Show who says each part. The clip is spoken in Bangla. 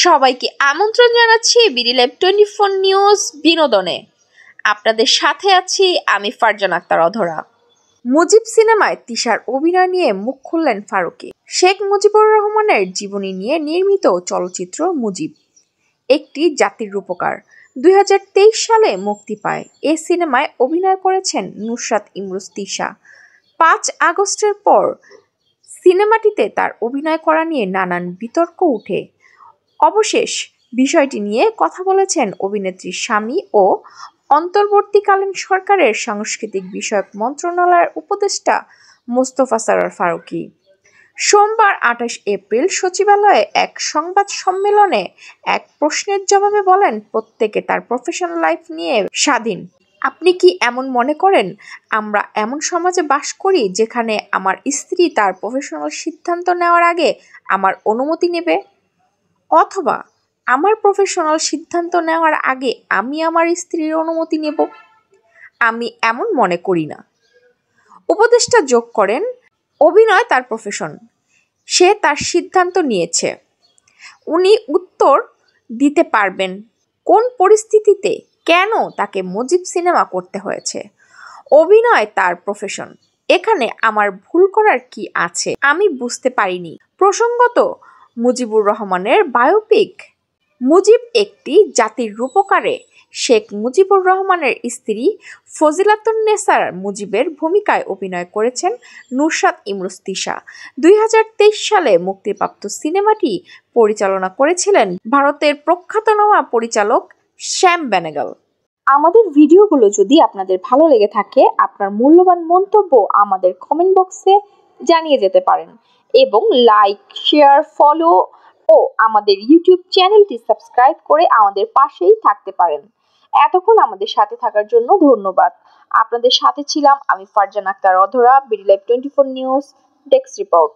Speaker 1: সবাইকে আমন্ত্রণ জানাচ্ছি বিডি লাইভ 24 নিউজ বিনোদনে। আপনাদের সাথে আছি আমি ফারজান আক্তার অধরা। মুজিব সিনেমায় তিশার অভিনয় নিয়ে মুখ খুললেন ফারুকী। শেখ মুজিবুর রহমানের জীবনী নিয়ে নির্মিত চলচ্চিত্র মুজিব একটি জাতির রূপকার 2023 সালে মুক্তি পায়। এ সিনেমায় অভিনয় করেছেন নুসরাত ইমরোজ তিশা। 5 আগস্টের পর সিনেমাটিতে তার অভিনয় করা নিয়ে নানান বিতর্ক উঠে। অবশেষ বিষয়টি নিয়ে কথা বলেছেন অভিনেত্রীর স্বামী ও অন্তর্বর্তীকালীন সরকারের সাংস্কৃতিক বিষয়ক মন্ত্রণালয়ের উপদেষ্টা মোস্তফা সরয়ার ফারুকী। সোমবার 28 এপ্রিল সচিবালয়ে এক সংবাদ সম্মেলনে এক প্রশ্নের জবাবে বলেন, প্রত্যেকে তার প্রফেশনাল লাইফ নিয়ে স্বাধীন। আপনি কি এমন মনে করেন আমরা এমন সমাজে বাস করি যেখানে আমার স্ত্রী তার প্রফেশনাল সিদ্ধান্ত নেওয়ার আগে আমার অনুমতি নেবে, অথবা আমার প্রফেশনাল সিদ্ধান্ত নেওয়ার আগে আমি আমার স্ত্রীর অনুমতি নেব? আমি এমন মনে করি না। উপদেষ্টা যোগ করেন, অভিনয় তার প্রফেশন, সে তার সিদ্ধান্ত নিয়েছে। উনি উত্তর দিতে পারবেন কোন পরিস্থিতিতে কেন তাকে মুজিব সিনেমা করতে হয়েছে। অভিনয় তার প্রফেশন, এখানে আমার ভুল করার কি আছে আমি বুঝতে পারিনি। প্রসঙ্গত, মুজিবুর রহমানের বায়োপিক মুজিব একটি জাতির রূপকারে শেখ মুজিবুর রহমানের স্ত্রী ফজিলাতুন্নেছা মুজিবের ভূমিকায় অভিনয় করেছেন নুসরাত ইমরোজ তিশা। 2023 সালে মুক্তিপ্রাপ্ত সিনেমাটি পরিচালনা করেছিলেন ভারতের প্রখ্যাতনামা পরিচালক শ্যাম বেনেগল। আমাদের ভিডিওগুলো যদি আপনাদের ভালো লেগে থাকে, আপনার মূল্যবান মন্তব্য আমাদের কমেন্ট বক্সে জানিয়ে যেতে পারেন এবং লাইক, শেয়ার, ফলো ও আমাদের ইউটিউব চ্যানেলটি সাবস্ক্রাইব করে আমাদের পাশেই থাকতে পারেন। এতক্ষণ আমাদের সাথে থাকার জন্য ধন্যবাদ। আপনাদের সাথে ছিলাম আমি ফারজান আক্তার অধরা, BD live 24 news desk report.